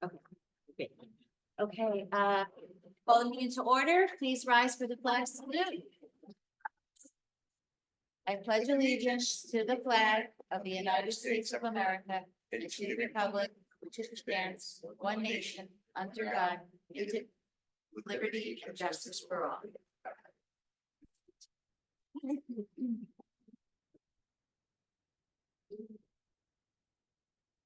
Okay. Great. Okay, call the meeting to order. Please rise for the flag salute. I pledge allegiance to the flag of the United States of America and to the republic which stands one nation under God, with liberty and justice for all.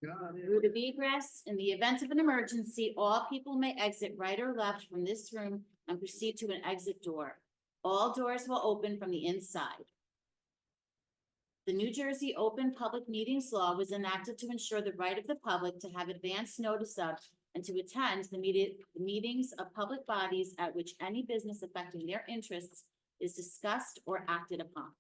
Route of egress: in the event of an emergency, all people may exit right or left from this room and proceed to an exit door. All doors will open from the inside. The New Jersey Open Public Meetings Law was enacted to ensure the right of the public to have advance notice of and to attend the meetings of public bodies at which any business affecting their interests is discussed or acted upon.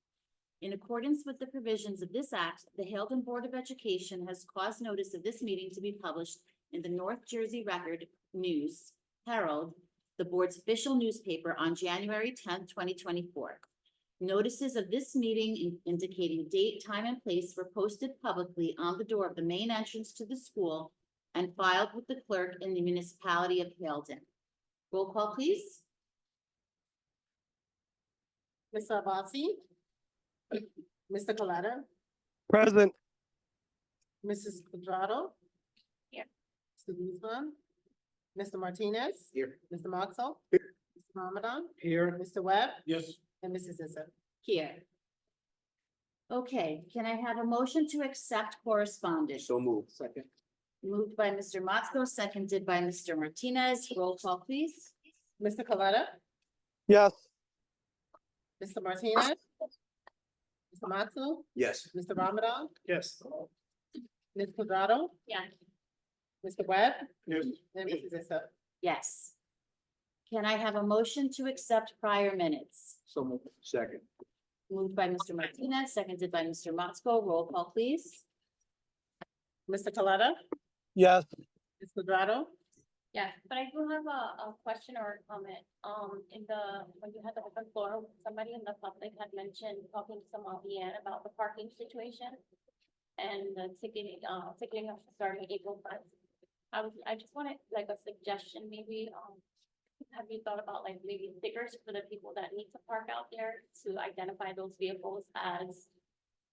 In accordance with the provisions of this act, the Haledon Board of Education has caused notice of this meeting to be published in the North Jersey Record News Herald, the board's official newspaper, on January 10th, 2024. Notices of this meeting indicating date, time, and place were posted publicly on the door of the main entrance to the school and filed with the clerk in the municipality of Haledon. Roll call, please. Mr. Abbasi? Mr. Coletta? Present. Mrs. Quadrado? Here. Mr. Guzman? Mr. Martinez? Here. Mr. Moxell? Here. Mr. Ramadan? Here. Mr. Webb? Yes. And Mrs. Issa. Here. Okay, can I have a motion to accept correspondence? So moved. Second. Moved by Mr. Motzko, seconded by Mr. Martinez. Roll call, please. Mr. Coletta? Yes. Mr. Martinez? Mr. Moxell? Yes. Mr. Ramadan? Yes. Ms. Quadrado? Yeah. Mr. Webb? Yes. And Mrs. Issa. Yes. Can I have a motion to accept prior minutes? So moved. Second. Moved by Mr. Martinez, seconded by Mr. Motzko. Roll call, please. Mr. Coletta? Yes. Ms. Quadrado? Yes, but I do have a question or a comment. When you had the open floor, somebody in the public had mentioned talking to someone at the end about the parking situation and the ticketing of starting April 1st. I just wanted like a suggestion, maybe, have you thought about like maybe stickers for the people that need to park out there to identify those vehicles as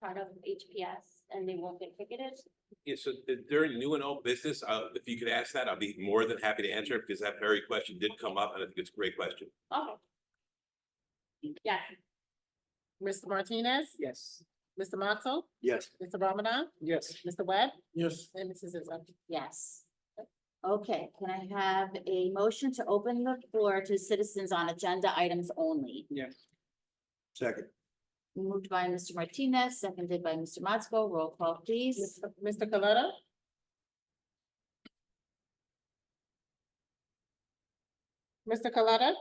part of HPS and they won't get ticketed? Yeah, so during new and old business, if you could ask that, I'll be more than happy to answer it because that very question did come up and I think it's a great question. Okay. Yes. Mr. Martinez? Yes. Mr. Moxell? Yes. Mr. Ramadan? Yes. Mr. Webb? Yes. And Mrs. Issa. Yes. Okay, can I have a motion to open the floor to citizens on agenda items only? Yes. Second. Moved by Mr. Martinez, seconded by Mr. Motzko. Roll call, please. Mr. Coletta? Mr. Coletta?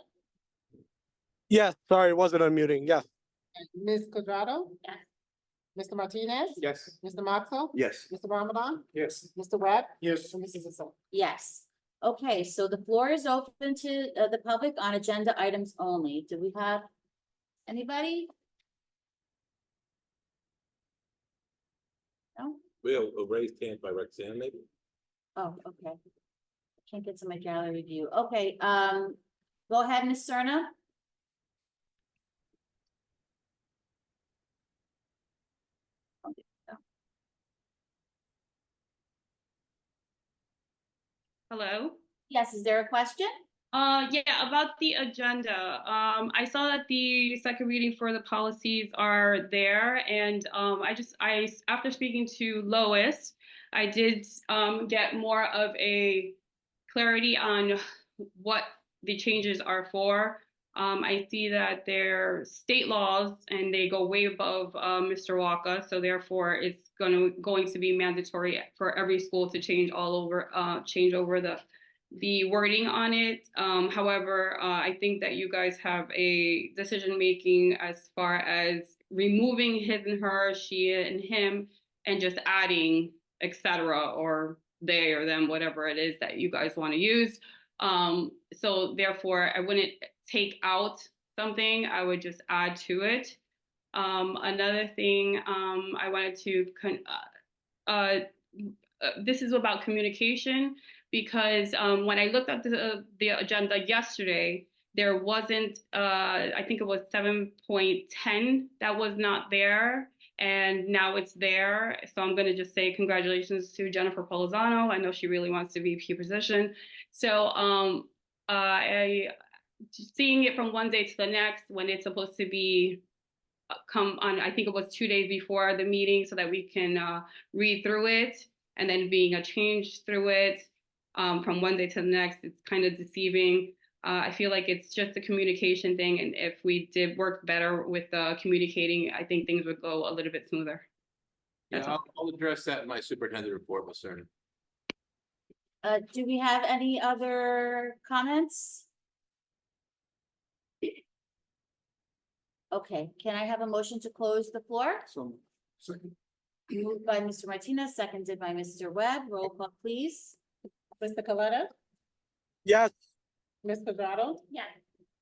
Yes. Sorry, wasn't unmuting. Yes. Ms. Quadrado? Yes. Mr. Martinez? Yes. Mr. Moxell? Yes. Mr. Ramadan? Yes. Mr. Webb? Yes. And Mrs. Issa. Yes. Okay, so the floor is open to the public on agenda items only. Do we have anybody? No? We'll raise hand by Roxanne, maybe? Oh, okay. Can't get to my gallery view. Okay, go ahead, Ms. Serna. Hello. Yes, is there a question? Yeah, about the agenda. I saw that the second reading for the policies are there, and after speaking to Lois, I did get more of a clarity on what the changes are for. I see that they're state laws and they go way above Mr. Walker, so therefore it's going to be mandatory for every school to change over the wording on it. However, I think that you guys have a decision making as far as removing his and her, she and him, and just adding etc. or they or them, whatever it is that you guys want to use. So therefore, I wouldn't take out something, I would just add to it. Another thing I wanted to this is about communication because when I looked at the agenda yesterday, there wasn't, I think it was 7.10 that was not there, and now it's there. So I'm going to just say congratulations to Jennifer Polizano. I know she really wants to VP position. So seeing it from one day to the next when it's supposed to be come on, I think it was 2 days before the meeting so that we can read through it, and then being a change through it from one day to the next, it's kind of deceiving. I feel like it's just a communication thing, and if we did work better with communicating, I think things would go a little bit smoother. That's Yeah, I'll address that in my superintendent report, Ms. Cernan. Do we have any other comments? Okay, can I have a motion to close the floor? So, second. Moved by Mr. Martinez, seconded by Mr. Webb. Roll call, please. Mr. Coletta, Yes. Ms. Quadrado, Yeah.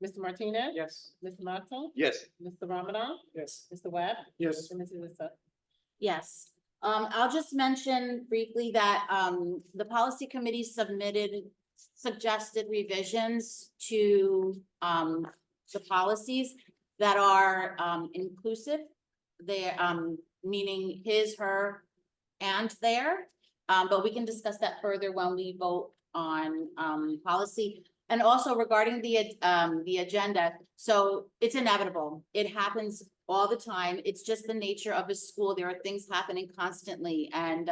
Mr. Martinez. Yes. Mr. Mato, Yes. Mr. Ramadan, Yes. Mr. Webb, Yes. and Mrs. Issa. Yes, I'll just mention briefly that, the policy committee suggested revisions to, the policies that are, inclusive. They're, meaning his, her, and their, but we can discuss that further when we vote on, policy. And also regarding the agenda, so it's inevitable. It happens all the time. It's just the nature of a school. There are things happening constantly. And,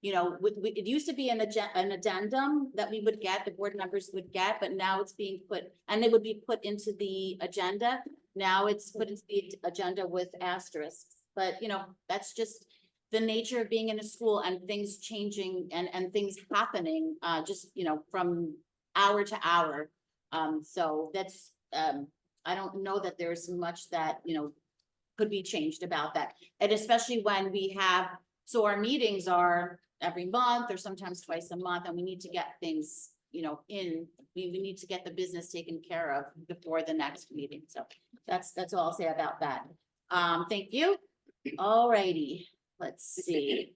you know, it used to be an addendum that we would get, the board members would get, but now it's being put, and it would be put into the agenda. Now it's put into the agenda with asterisks. But, you know, that's just the nature of being in a school and things changing and things happening, just, you know, from hour to hour. So that's, I don't know that there's much that, you know, could be changed about that. And especially when we have, so our meetings are every month or sometimes twice a month, and we need to get things, you know, we need to get the business taken care of before the next meeting. So that's all I'll say about that. Thank you. All righty, let's see.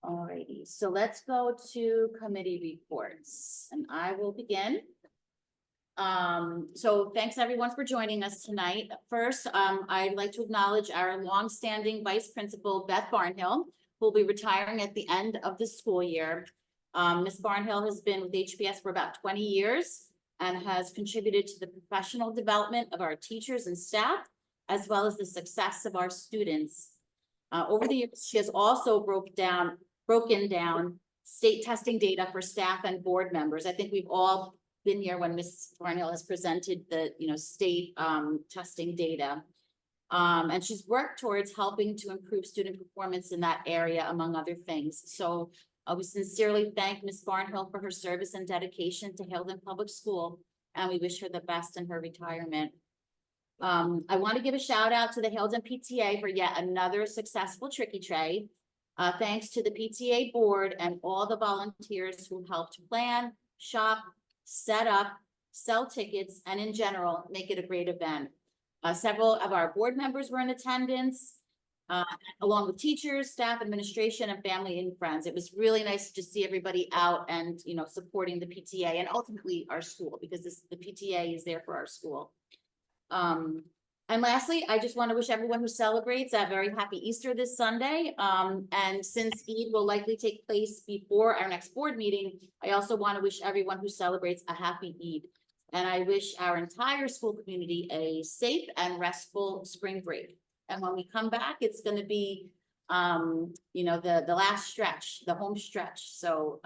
Alrighty, so let's go to committee reports, and I will begin. So thanks everyone for joining us tonight. First, I'd like to acknowledge our longstanding Vice Principal, Beth Barnhill, who will be retiring at the end of the school year. Ms. Barnhill has been with HPS for about 20 years and has contributed to the professional development of our teachers and staff, as well as the success of our students. Over the years, she has also broken down state testing data for staff and board members. I think we've all been here when Ms. Barnhill has presented the, you know, state testing data. And she's worked towards helping to improve student performance in that area, among other things. So we sincerely thank Ms. Barnhill for her service and dedication to Haledon Public School, and we wish her the best in her retirement. I want to give a shout out to the Haledon PTA for yet another successful Tricky Tray. Thanks to the PTA board and all the volunteers who helped plan, shop, set up, sell tickets, and in general, make it a great event. Several of our board members were in attendance, along with teachers, staff, administration, and family and friends. It was really nice to see everybody out and, you know, supporting the PTA and ultimately our school, because the PTA is there for our school. And lastly, I just want to wish everyone who celebrates a very happy Easter this Sunday. And since Eid will likely take place before our next board meeting, I also want to wish everyone who celebrates a happy Eid. And I wish our entire school community a safe and restful spring break. And when we come back, it's going to be, you know, the last stretch, the home stretch. So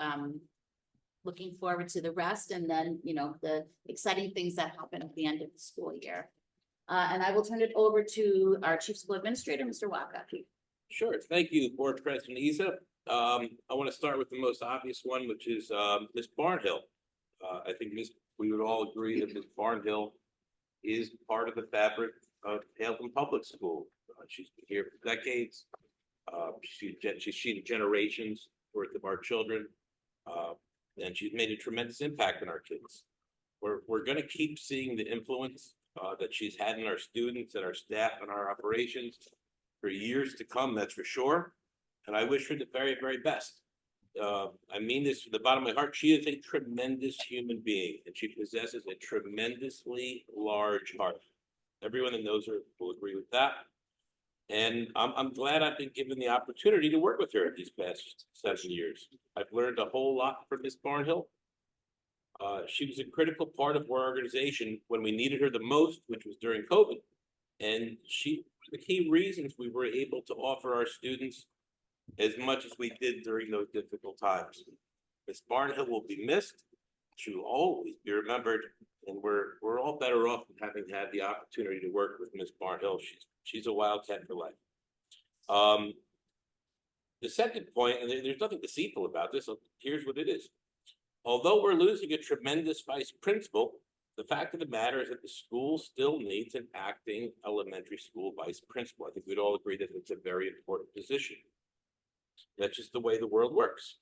looking forward to the rest and then, you know, the exciting things that happen at the end of the school year. And I will turn it over to our Chief School Administrator, Mr. Waka. Sure, thank you, Board President Isa. I want to start with the most obvious one, which is Ms. Barnhill. I think we would all agree that Ms. Barnhill is part of the fabric of Haledon Public School. She's been here for decades. She's seen generations worth of our children, and she's made a tremendous impact on our kids. We're going to keep seeing the influence that she's had in our students and our staff and our operations. for years to come, that's for sure. And I wish her the very, very best. I mean this from the bottom of my heart. She is a tremendous human being, and she possesses a tremendously large heart. Everyone that knows her will agree with that. And I'm glad I've been given the opportunity to work with her these past 7 years. I've learned a whole lot from Miss Barnhill. She was a critical part of our organization when we needed her the most, which was during COVID. And she was the key reasons we were able to offer our students as much as we did during those difficult times. Miss Barnhill will be missed. She will always be remembered, and we're all better off than having had the opportunity to work with Miss Barnhill. She's a wildcat for life. The second point, and there's nothing deceitful about this, so here's what it is. Although we're losing a tremendous vice principal, the fact of the matter is that the school still needs an acting elementary school vice principal. I think we'd all agree that it's a very important position. That's just the way the world works.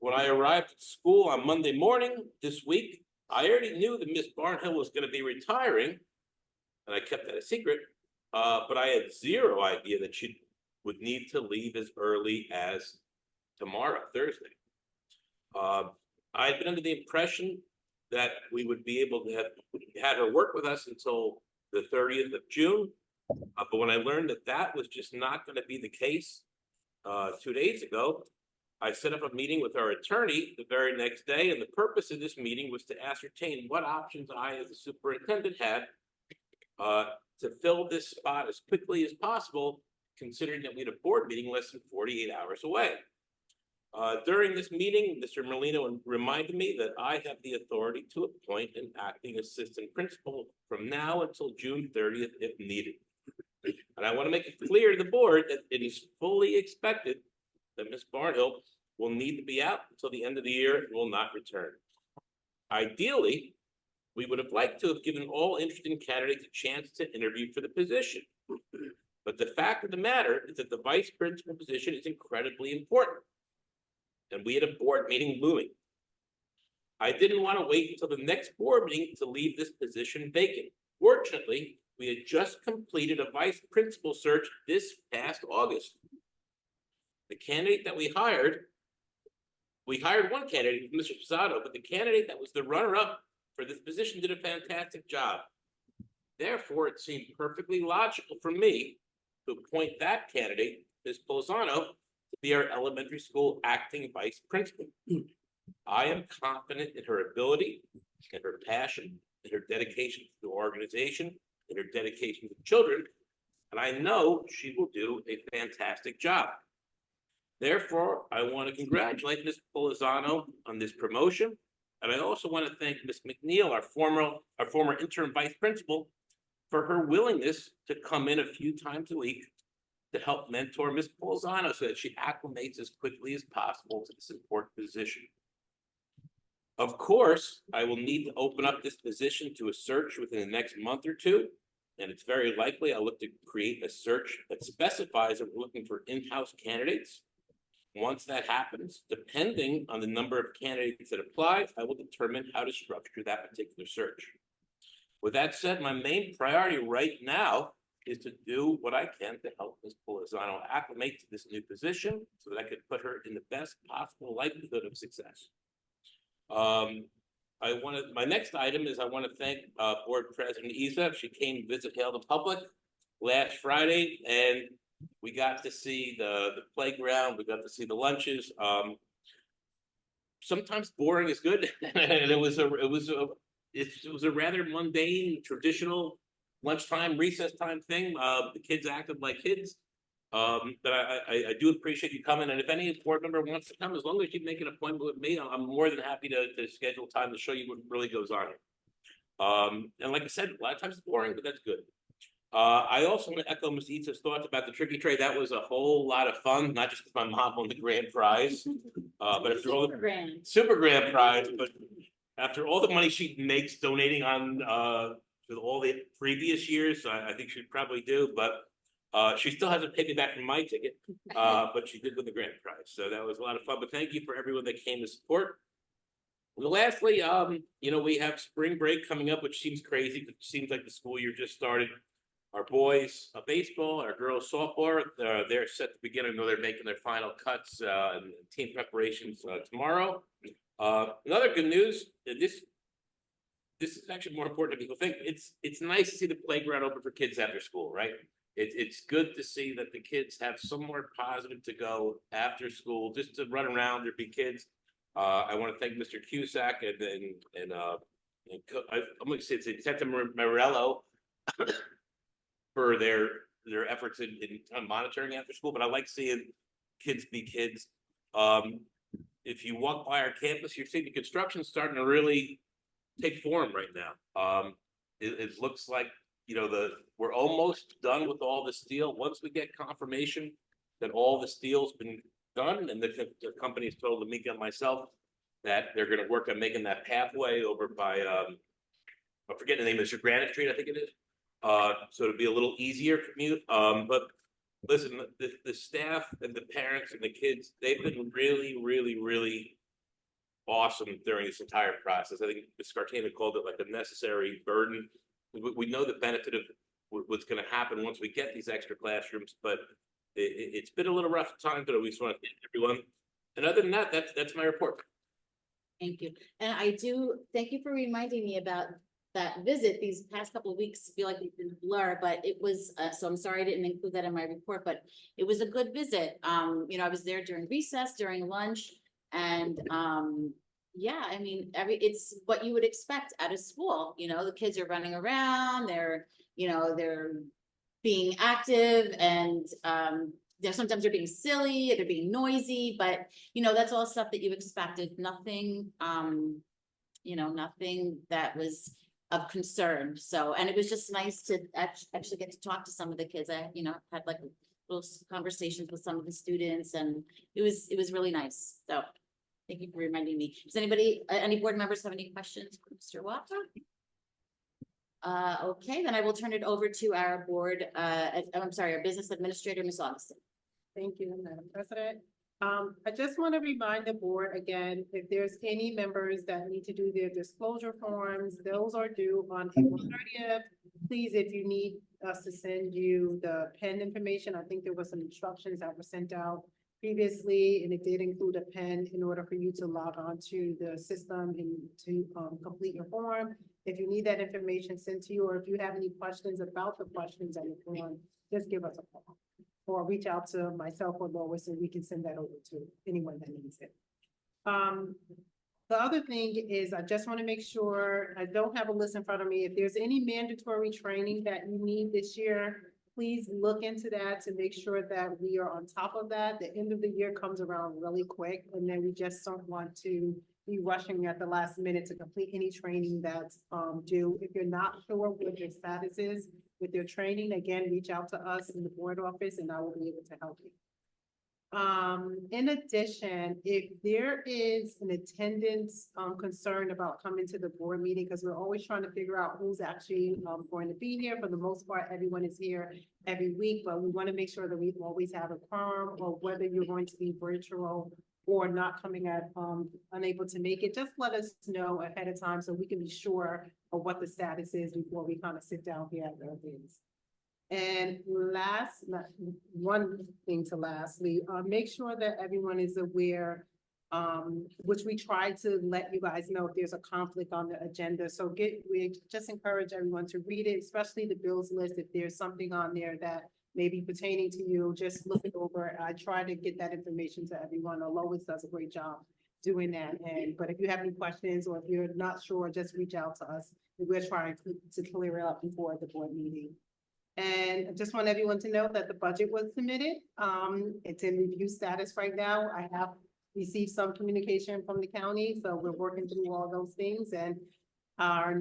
When I arrived at school on Monday morning this week, I already knew that Miss Barnhill was going to be retiring, and I kept that a secret, but I had zero idea that she would need to leave as early as tomorrow, Thursday. I had been under the impression that we would be able to have had her work with us until the 30th of June. But when I learned that that was just not going to be the case 2 days ago, I set up a meeting with our attorney the very next day. And the purpose of this meeting was to ascertain what options I, as the superintendent, had to fill this spot as quickly as possible, considering that we had a board meeting less than 48 hours away. During this meeting, Mr. Merlino reminded me that I have the authority to appoint an acting assistant principal from now until June 30th if needed. And I want to make it clear to the board that it is fully expected that Ms. Barnhill will need to be out until the end of the year and will not return. Ideally, we would have liked to have given all interested candidates a chance to interview for the position. But the fact of the matter is that the vice principal position is incredibly important. And we had a board meeting looming. I didn't want to wait until the next board meeting to leave this position vacant. Fortunately, we had just completed a vice principal search this past August. The candidate that we hired one candidate, Mr. Posado, but the candidate that was the runner-up for this position did a fantastic job. Therefore, it seemed perfectly logical for me to appoint that candidate, Ms. Polzano, to be our elementary school acting vice principal. I am confident in her ability, in her passion, in her dedication to the organization, in her dedication to the children, and I know she will do a fantastic job. Therefore, I want to congratulate Ms. Polzano on this promotion, and I also want to thank Ms. McNeil, our former interim vice principal, for her willingness to come in a few times a week to help mentor Ms. Polzano so that she acclimates as quickly as possible to this important position. Of course, I will need to open up this position to a search within the next month or two, and it's very likely I'll look to create a search that specifies that we're looking for in-house candidates. Once that happens, depending on the number of candidates that apply, I will determine how to structure that particular search. With that said, my main priority right now is to do what I can to help Ms. Polzano acclimate to this new position so that I could put her in the best possible likelihood of success. My next item is I want to thank Board President Isa. She came to visit Hail the Public last Friday, and we got to see the playground. We got to see the lunches. Sometimes boring is good, and it was a rather mundane, traditional lunchtime, recess time thing. The kids acted like kids. But I do appreciate you coming. And if any board member wants to come, as long as you make an appointment with me, I'm more than happy to schedule time to show you what really goes on here. And like I said, a lot of times it's boring, but that's good. I also want to echo Ms. Itza's thoughts about the tricky trade. That was a whole lot of fun, not just because my mom won the grand prize, but after all the super grand prize, but after all the money she makes donating on to all the previous years, I think she'd probably do, but she still hasn't paid me back from my ticket, but she did win the grand prize. So that was a lot of fun, but thank you for everyone that came to support. And lastly, we have spring break coming up, which seems crazy. It seems like the school year just started. our boys baseball, our girls softball, they're set to begin. I know they're making their final cuts and team preparations tomorrow. Another good news, this is actually more important than people think. It's nice to see the playground open for kids after school, right? It's good to see that the kids have somewhere positive to go after school, just to run around, there be kids. I want to thank Mr. Cusack and I'm going to say it's Santa Morello for their efforts in monitoring after school, but I like seeing kids be kids. If you walk by our campus, you're seeing the construction starting to really take form right now. It looks like, you know, we're almost done with all the steel. Once we get confirmation that all the steel's been done, and the company's told Lamika and myself that they're gonna work on making that pathway over by, I'm forgetting the name, it's Granite Street, I think it is. So it'll be a little easier commute. But listen, the staff and the parents and the kids, they've been really, really, really awesome during this entire process. I think Ms. Scartana called it like a necessary burden. We know the benefit of what's going to happen once we get these extra classrooms, but it's been a little rough time, but we just want to thank everyone. And other than that, that's my report. Thank you. And I do, thank you for reminding me about that visit. These past couple of weeks feel like they've been a blur, but it was, so I'm sorry I didn't include that in my report, but it was a good visit. You know, I was there during recess, during lunch, and yeah, I mean, it's what you would expect out of school. You know, the kids are running around, they're being active, and sometimes they're being silly, they're being noisy, but you know, that's all stuff that you expected. Nothing, you know, nothing that was of concern. So, and it was just nice to actually get to talk to some of the kids. I, you know, had like little conversations with some of the students, and it was really nice. So thank you for reminding me. Does anybody, any board members have any questions for Mr. Walker? Okay, then I will turn it over to our board, I'm sorry, our business administrator, Ms. Augustin. Thank you, Madam President. I just want to remind the board again, if there's any members that need to do their disclosure forms, those are due on April 30th. Please, if you need us to send you the pen information, I think there was some instructions that were sent out previously, and it did include a pen in order for you to log on to the system and to complete your form. If you need that information sent to you, or if you have any questions about the questions on the form, just give us a call or reach out to myself or Lois, and we can send that over to anyone that needs it. The other thing is, I just want to make sure, I don't have a list in front of me. If there's any mandatory training that you need this year, please look into that to make sure that we are on top of that. The end of the year comes around really quick, and then we just don't want to be rushing at the last minute to complete any training that's due. If you're not sure what your status is with your training, again, reach out to us in the board office and I will be able to help you. In addition, if there is an attendance concern about coming to the board meeting, because we're always trying to figure out who's actually going to be here. For the most part, everyone is here every week, but we want to make sure that we always have a quorum, or whether you're going to be virtual or not coming at unable to make it, just let us know ahead of time so we can be sure of what the status is before we kind of sit down here at the events. And one thing to lastly, make sure that everyone is aware, which we try to let you guys know if there's a conflict on the agenda. So we just encourage everyone to read it, especially the bills list. If there's something on there that may be pertaining to you, just look it over. I try to get that information to everyone. Lois does a great job doing that. But if you have any questions or if you're not sure, just reach out to us. We're trying to clear it up before the board meeting. And I just want everyone to know that the budget was submitted. It's in review status right now. I have received some communication from the county, so we're working through all those things. And our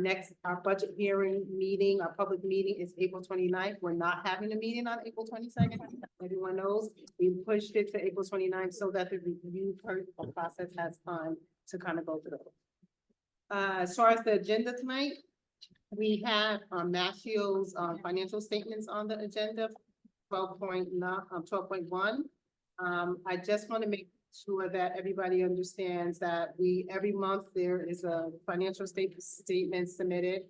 budget hearing meeting, our public meeting is April 29th. We're not having a meeting on April 22nd. Everyone knows we pushed it to April 29th so that the review process has time to kind of go through. As far as the agenda tonight, we have Mashio's financial statements on the agenda, 12.1. I just want to make sure that everybody understands that every month there is a financial statement submitted.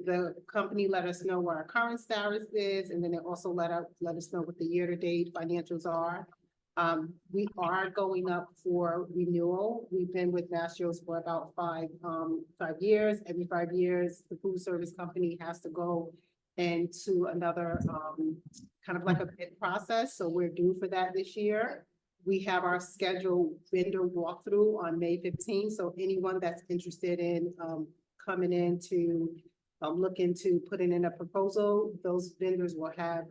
The company let us know what our current status is, and then they also let us know what the year-to-date financials are. We are going up for renewal. We've been with Mastro's for about 5 years. Every 5 years, the food service company has to go into another, kind of like a bid process. So we're due for that this year. We have our scheduled vendor walkthrough on May 15th. So anyone that's interested in, coming in to, look into putting in a proposal, those vendors will have,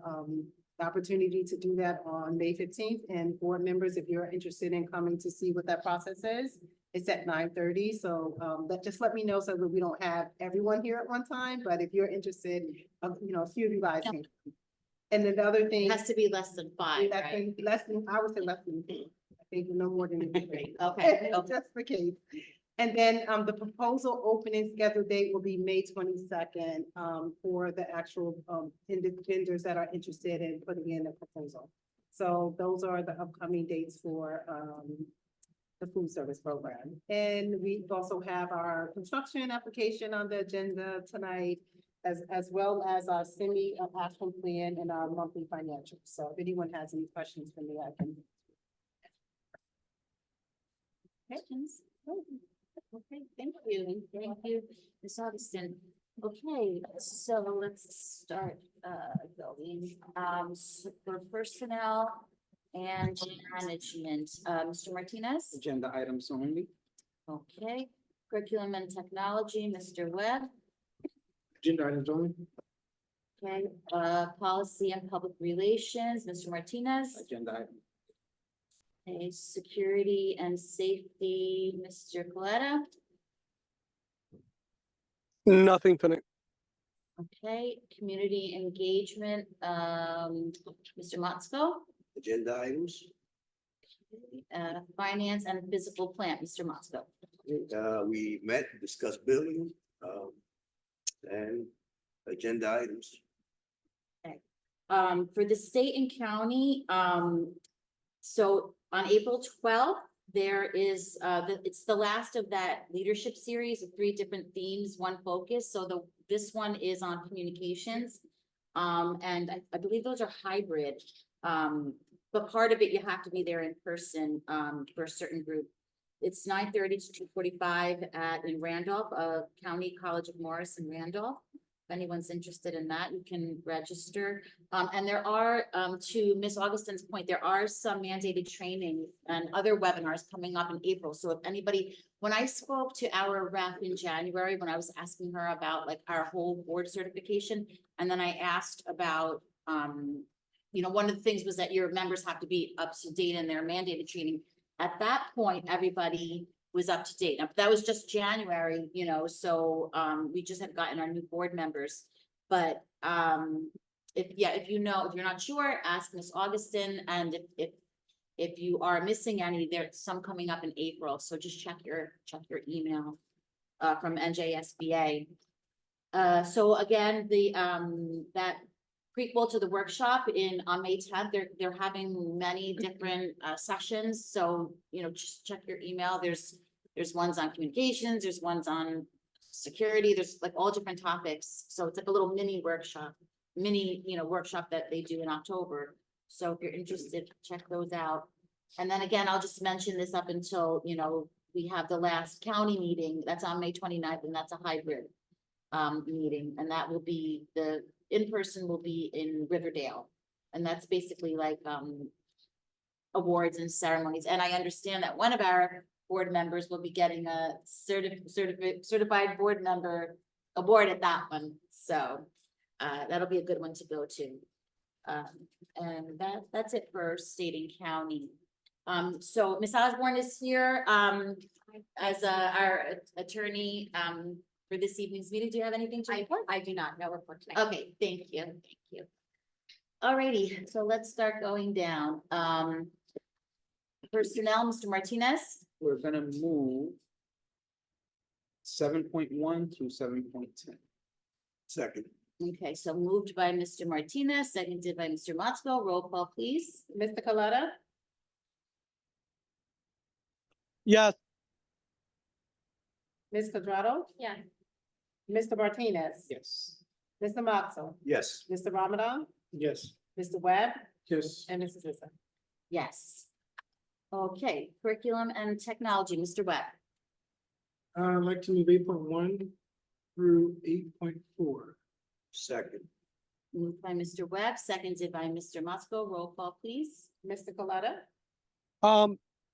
the opportunity to do that on May 15th. And board members, if you're interested in coming to see what that process is, it's at 9:30. So just let me know so that we don't have everyone here at one time. But if you're interested, a few of you guys can. And then the other thing. It has to be less than 5, Less right? than, I would say less than 10. I think no more than 3. Okay, okay. Just the case. And then, the proposal opening scheduled date will be May 22nd, for the actual, vendors that are interested in putting in a proposal. So those are the upcoming dates for, the food service program. And we also have our construction application on the agenda tonight, as well as our semi-action plan and our monthly financials. So if anyone has any questions for me, I can. Questions? Okay, thank you. Thank you, Ms. Augustin. Okay, so let's start, going, so for personnel and management, Mr. Martinez. Agenda items only. Okay, curriculum and technology, Mr. Webb. Agenda items only. Okay, policy and public relations, Mr. Martinez. Agenda item. Okay, security and safety, Mr. Coletta. Nothing tonight. Okay, community engagement, Mr. Motzko. Agenda items. Finance and physical plant, Mr. Motzko. We met, discussed billing, and agenda items. For the state and county, so on April 12th, there is, it's the last of that leadership series of 3 different themes, 1 focus. So this one is on communications. And I believe those are hybrid. But part of it, you have to be there in person, for a certain group. It's 9:30 to 2:45 in Randolph, County College of Morris in Randolph. If anyone's interested in that, you can register. And there are, to Ms. Augustin's point, there are some mandated training and other webinars coming up in April. So if anybody, when I spoke to our rep in January, when I was asking her about like our whole board certification, and then I asked about, one of the things was that your members have to be up to date in their mandated training. At that point, everybody was up to date. Now, that was just January, so we just have gotten our new board members. But if you're not sure, ask Ms. Augustin, and if you are missing any, there's some coming up in April, so just check your email from NJSBA. So again, that prequel to the workshop on May 10th, they're having many different sessions, so just check your email. There's ones on communications, there's ones on security, there's like all different topics. So it's like a little mini workshop that they do in October. So if you're interested, check those out. And then again, I'll just mention this up until, we have the last county meeting, that's on May 29th, and that's a hybrid meeting, and that will be the in-person will be in Riverdale. And that's basically like awards and ceremonies. And I understand that one of our board members will be getting a certified board member award at that one. So that'll be a good one to go to. And that's it for state and county. So Ms. Osborne is here as our attorney for this evening's meeting. Do you have anything to report? I do not, no report tonight. Okay, thank you. Alrighty, so let's start going down. Personnel, Mr. Martinez. We're gonna move 7.1 to 7.10. Second. Okay, so moved by Mr. Martinez, seconded by Mr. Motzko. Roll call, please. Mr. Coletta, Yes, Ms. Quadrado, Yeah. Mr. Martinez. Yes. Mr. Moxell, Yes. Mr. Ramadan, Yes. Mr. Webb, Yes. and Mrs. Zissa. Yes. Okay, curriculum and technology, Mr. Webb. I'd like to move 8.1 through 8.4. Second. Moved by Mr. Webb, seconded by Mr. Musko. Roll call, please. Mr. Coletta,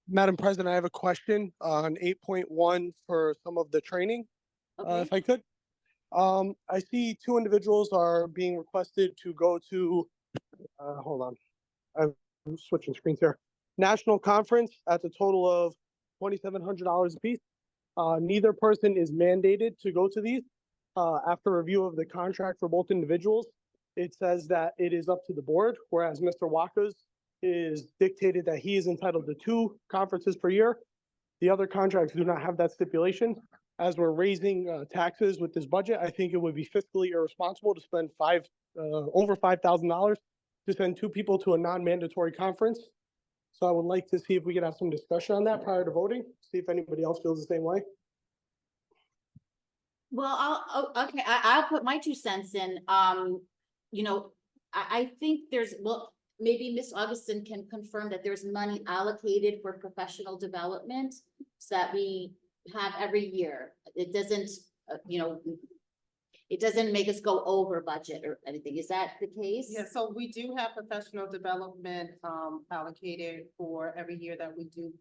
Madam President, I have a question on 8.1 for some of the training, Okay, if I could. I see two individuals are being requested to go to, hold on, I'm switching screens here. National conference at the total of $2,700 apiece. Neither person is mandated to go to these. After review of the contract for both individuals, it says that it is up to the board, whereas Mr. Waka's is dictated that he is entitled to 2 conferences per year. The other contracts do not have that stipulation. As we're raising taxes with this budget, I think it would be fiscally irresponsible to spend over $5,000 to send 2 people to a non-mandatory conference. So I would like to see if we could have some discussion on that prior to voting, see if anybody else feels the same way. well, I'll put my 2 cents in. You know, I think well, maybe Ms. Augustin can confirm that there's money allocated for professional development so that we have every year. It doesn't, it doesn't make us go over budget or anything. Is that the case? yeah, so we do have professional development, allocated for every year that we do,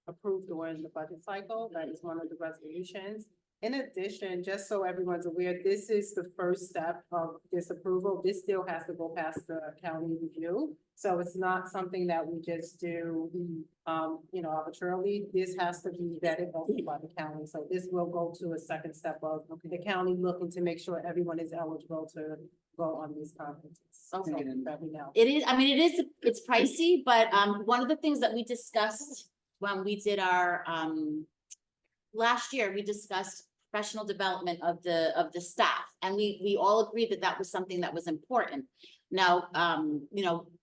approve during the budget cycle. That is one of the resolutions. In addition, just so everyone's aware, this is the first step of this approval. This still has to go past the county review. So it's not something that we just do, arbitrarily. This has to be vetted also by the county. So this will go to a second step of the county looking to make sure everyone is eligible to go on these conferences. Okay. So that we know. It is, I mean, it's pricey, but, one of the things that we discussed when we did our, last year, we discussed professional development of the staff, and we all agreed that that was something that was important. Now,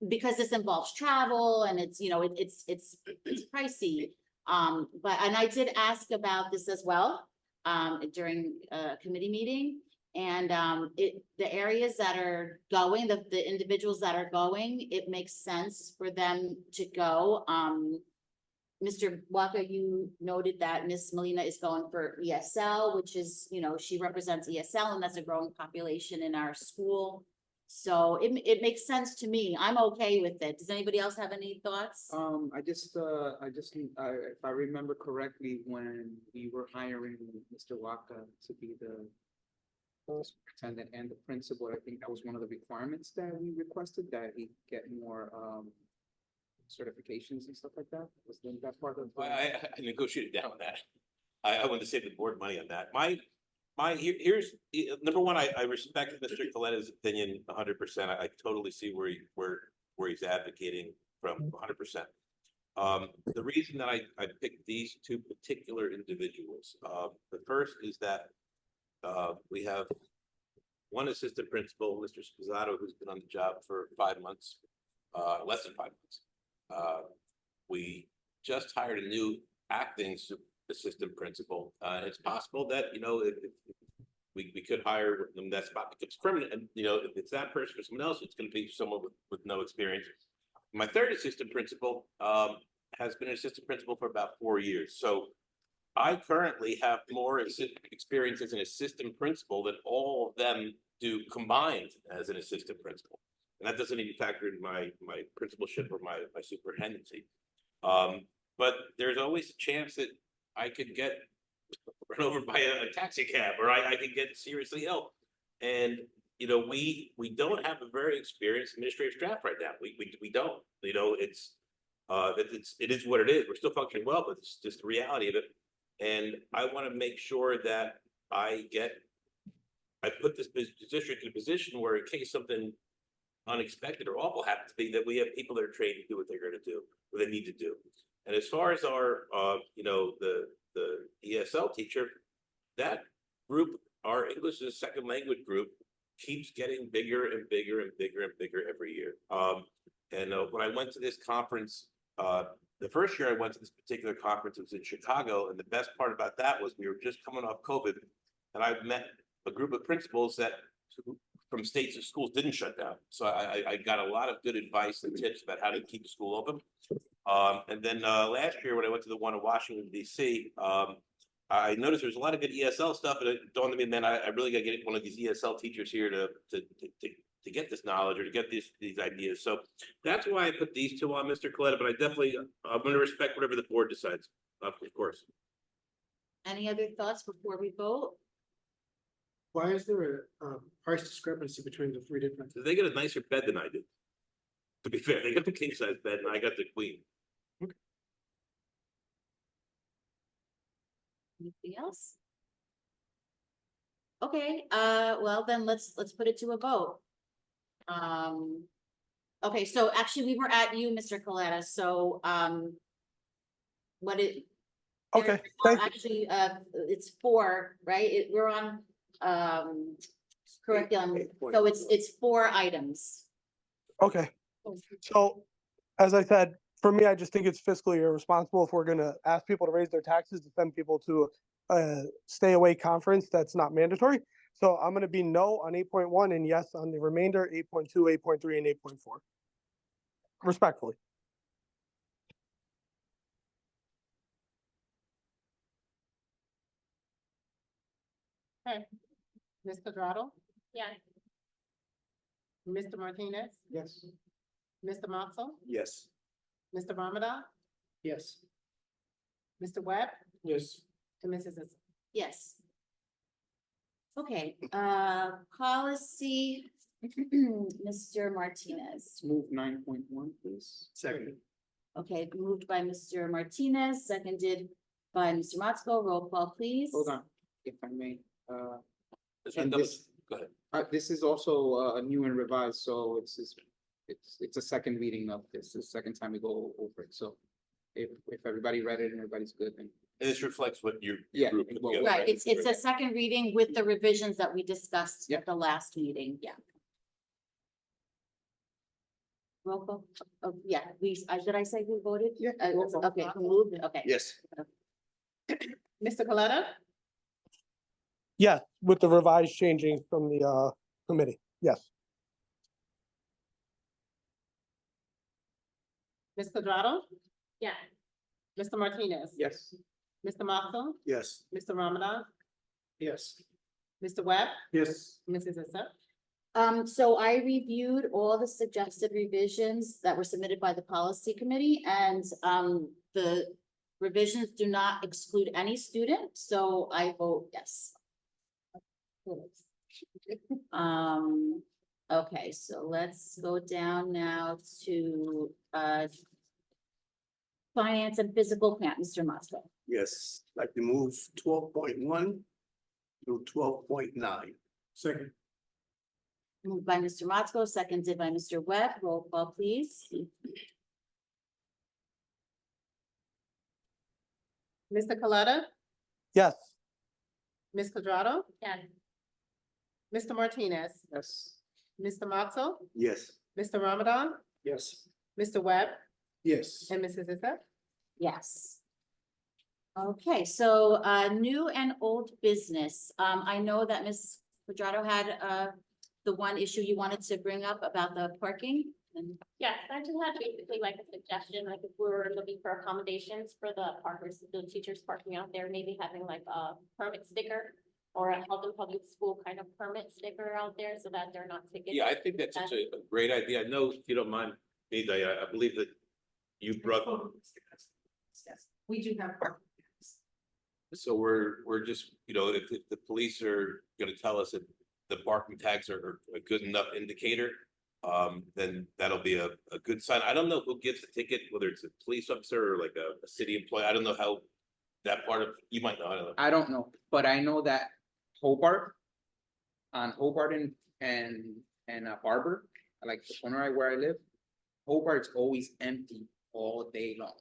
because this involves travel and it's, it's pricey. And I did ask about this as well, during a committee meeting. And, the areas that are going, the individuals that are going, it makes sense for them to go. Mr. Waka, you noted that Miss Molina is going for ESL, which is, she represents ESL, and that's a growing population in our school. So it makes sense to me. I'm okay with it. Does anybody else have any thoughts? If I remember correctly, when we were hiring Mr. Waka to be the superintendent and the principal, I think that was one of the requirements that we requested, that he get more, certifications and stuff like that. Was that part of? I negotiated down on that. I wanted to save the board money on that. Here's number one. I respect Mr. Coletta's opinion 100%. I totally see where he's advocating from 100%. The reason that I picked these 2 particular individuals, the first is that we have one assistant principal, Mr. Spizzato, who's been on the job for 5 months, less than 5 months. We just hired a new acting assistant principal. It's possible that, if we could hire them, that spot becomes permanent. And, if it's that person or someone else, it's going to be someone with no experience. My third assistant principal has been an assistant principal for about 4 years. So I currently have more experience as an assistant principal than all of them do combined as an assistant principal. And that doesn't even factor in my principalship or my superintendency. But there's always a chance that I could get run over by a taxi cab, or I could get seriously ill. And, we don't have a very experienced administrative staff right now. We don't, it is what it is. We're still functioning well, but it's just the reality of it. And I want to make sure that I put this district in a position where, in case something unexpected or awful happens to be, that we have people that are trained to do what they're going to do, what they need to do. And as far as our, the ESL teacher, that group, our English as a second language group, keeps getting bigger and bigger and bigger and bigger every year. When I went to this conference, the first year I went to this particular conference, it was in Chicago, and the best part about that was we were just coming off COVID, and I met a group of principals that from states and schools didn't shut down. So I got a lot of good advice and tips about how to keep the school open. And then last year when I went to the one in Washington, DC, I noticed there's a lot of good ESL stuff, and it dawned on me, man, I really got to get one of these ESL teachers here to get this knowledge or to get these ideas. So that's why I put these two on, Mr. Coletta, but I'm going to respect whatever the board decides, of course. Any other thoughts before we vote? Why is there a price discrepancy between the three different? They get a nicer bed than I did. To be fair, they got the king size bed and I got the queen. Anything else? Okay, well then let's put it to a vote. Okay, so actually we were at you, Mr. Coletta, so, what it. Okay, thank you. Actually, it's 4, right? We're on, curriculum, so it's 4 items. Okay, so as I said, for me, I just think it's fiscally irresponsible if we're gonna ask people to raise their taxes to send people to a stay away conference that's not mandatory. So I'm gonna be no on 8.1 and yes on the remainder, 8.2, 8.3, and 8.4. Respectfully. Ms. Quadrado, Yeah, Mr. Martinez, Yes. Mr. Moxell, Yes. Mr. Ramadan, Yes. Mr. Webb, Yes. and Mrs. Zissou. Yes. Okay, policy, Mr. Martinez. Move 9.1, please. Second. Okay, moved by Mr. Martinez, seconded by Mr. Motzko. Roll call, please. Hold on, if I may, This And one this- does- Go ahead. this is also a new and revised, so it's a second reading of this, the second time we go over it, so. If everybody read it and everybody's good, then And this reflects what your Yeah, group put well, together. Right, it's a second reading with the revisions that we discussed Yeah. at the last meeting, yeah. Roll call, oh, yeah, did I say who voted? Yeah, roll call. Okay, who moved, okay. Yes. Mr. Coletta, Yes, with the revised changing from the committee, yes. Ms. Quadrado, yeah, Mr. Martinez. yes. Mr. Moxell, Yes. Mr. Ramadan, Yes. Mr. Webb, Yes. Mrs. Zissou. So I reviewed all the suggested revisions that were submitted by the policy committee, and the revisions do not exclude any student, so I vote yes. Okay, so let's go down now to finance and physical plant, Mr. Motzko. Yes. Like to move 12.1 through 12.9. Second. Moved by Mr. Motzko, seconded by Mr. Webb. Roll call, please. Mr. Coletta, Yes, Ms. Quadrado, yeah, Mr. Martinez, Yes. Mr. Moxell, Yes. Mr. Ramadan, Yes. Mr. Webb, Yes. and Mrs. Zissou. Yes. Okay, so new and old business. I know that Ms. Quadrado had the one issue you wanted to bring up about the parking. And yes, I just had basically like a suggestion, like if we were looking for accommodations for the parkers, the teachers parking out there, maybe having like a permit sticker. Or a Halton Public School kind of permit sticker out there so that they're not ticketed. Yeah, I think that's such a great idea. I know, if you don't mind, Nida, I believe that you brought, Yes, we do have. so we're just, if the police are gonna tell us that the parking tags are a good enough indicator, then that'll be a good sign. I don't know who gets the ticket, whether it's a police officer or like a city employee. I don't know how that part of, you might know, I don't know. I don't know, but I know that Hobart, on Hobart and Barber, like the corner where I live, Hobart's always empty all day long.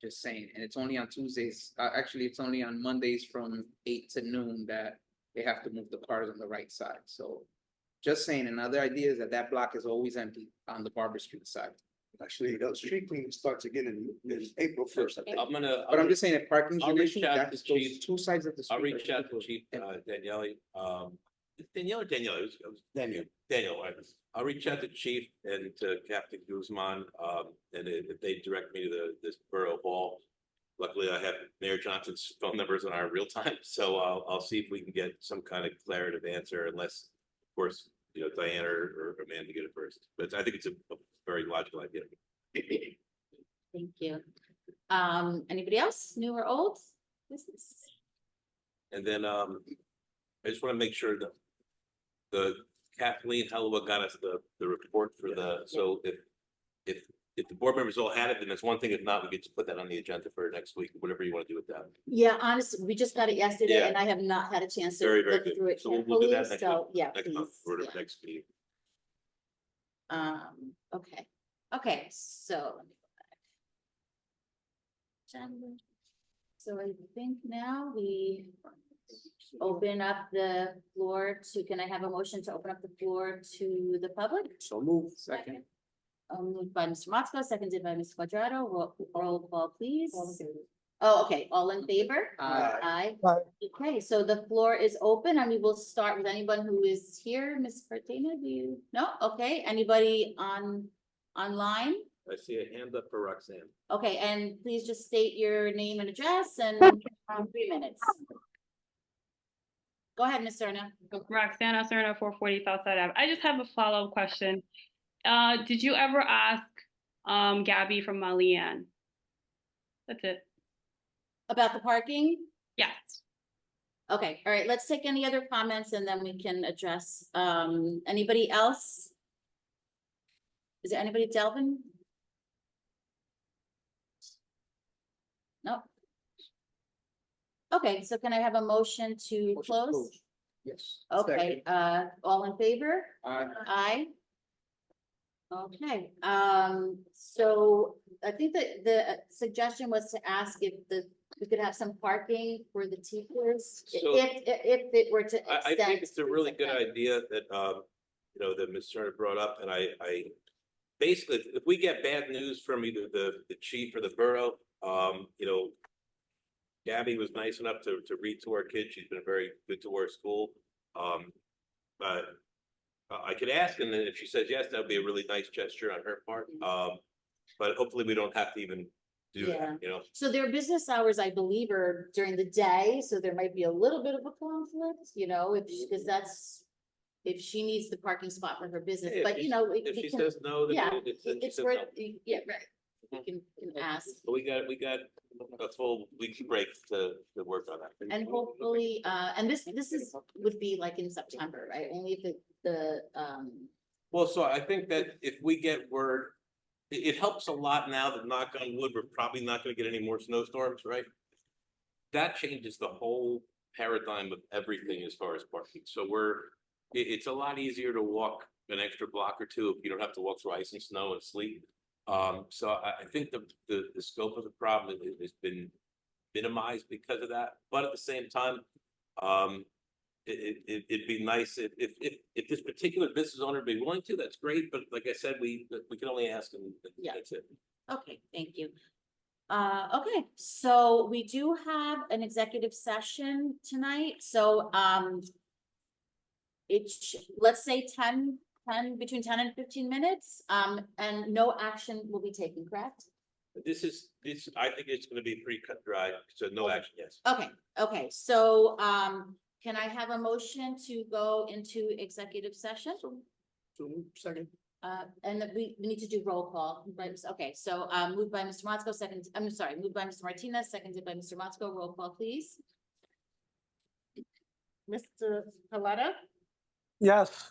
Just saying, and it's only on Tuesdays, actually, it's only on Mondays from 8 to noon that they have to move the cars on the right side, so. Just saying, another idea is that block is always empty on the Barber Street side. Actually, the street cleaning starts again in April first, I think. But I'm just saying if parking's I'll an reach issue, out that's to those Chief. two sides of the street. I'll reach are out to equal. Chief, Daniele, Danielle or Danielle, it was Daniel. Daniel, right? I'll reach out to Chief and to Captain Guzman, and if they direct me to this borough hall. Luckily, I have Mayor Johnson's phone numbers on our real time, so I'll see if we can get some kind of declarative answer, unless, of course, you know, Diana or Amanda get it first. But I think it's a very logical idea. Thank you. Anybody else, new or old business? And then, I just want to make sure that the Kathleen Helwa got us the report for so if the board members all had it, then that's one thing. If not, we could just put that on the agenda for next week, whatever you want to do with that. Yeah, honestly, we just got it yesterday Yeah. and I have not had a chance to Very, very look good. through it So we'll do that carefully, next so, week, yeah, next month, please. or the Yeah. next meeting. Okay, so. Let me go back. Agenda. So I think now we open up the floor to, can I have a motion to open up the floor to the public? So move. Second. Moved by Mr. Motzko, seconded by Ms. Quadrado. Roll call, please. Oh, okay, all in favor? Aye. Aye. Aye. Okay, so the floor is open and we will start with anyone who is here. Ms. Martina, do you? No? Okay, anybody online? I see a hand up for Roxanne. Okay, and please just state your name and address and 3 minutes. Go ahead, Ms. Serna. Roxana Serna, 440 Southside Ave. I just have a follow-up question. Did you ever ask Gabby from Malian? That's it. About the parking? Yes. Okay, all right, let's take any other comments and then we can address, anybody else? Is there anybody, Delvin? No. Okay, so can I have a motion to close? Yes. Okay, all in favor? Aye. Aye. Okay, so I think that the suggestion was to ask if we could have some parking for the teachers, So- if it were to I extend. think it's a really to good September. idea that, you know, that Ms. Turner brought up, and I basically, if we get bad news from either the chief or the borough, you know, Gabby was nice enough to read to our kids. She's been very good to our school. But I could ask, and then if she says yes, that would be a really nice gesture on her part. But hopefully we don't have to even do Yeah. that, you know? So their business hours, I believe, are during the day, so there might be a little bit of a conflict, you know, because that's. If she needs the parking spot for her business, If but she- you know. If we she can- says no, then Yeah, then she it's says worth, no. yeah, right, you can ask. But we got a full week's break to work on that. And hopefully, and this would be like in September, right? Only if Well, so I think that if we get word, it helps a lot now that, knock on wood, we're probably not gonna get any more snowstorms, right? That changes the whole paradigm of everything as far as parking. So it's a lot easier to walk an extra block or two if you don't have to walk through ice and snow and sleet. So I think the scope of the problem has been minimized because of that, but at the same time, it'd be nice if this particular business owner would be willing to, that's great, but like I said, we can only ask and Yeah. that's it. okay, thank you. Okay, so we do have an executive session tonight, so, let's say 10, between 10 and 15 minutes, and no action will be taken, correct? This, I think it's gonna be pretty cut dry, so no action, yes. Okay, so, can I have a motion to go into executive session? So move. Second. And that we need to do roll call, right? Okay, so, moved by Mr. Motzko, moved by Mr. Martinez, seconded by Mr. Motzko, roll call, please. Mr. Paletta, Yes.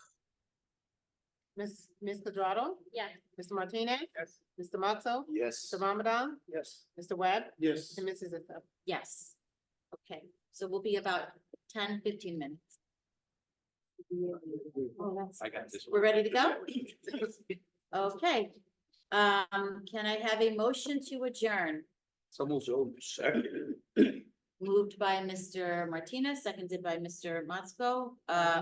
Ms. Quadrado, Yes. Mr. Martinez, Yes. Mr. Matzo, Yes. Mr. Ramadan, Yes. Mr. Webb, Yes. and Mrs. Zephyr. Yes. Okay, so we'll be about 10, 15 minutes. I got this. We're ready to go? Okay. Can I have a motion to adjourn? So move. So second. Moved by Mr. Martinez, seconded by Mr. Motzko.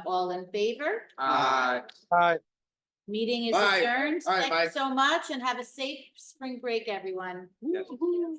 All in favor? Aye. Aye. Meeting is Bye. adjourned. All right, Thank you bye. so much and have a safe spring break, everyone. Yes. Woo-hoo.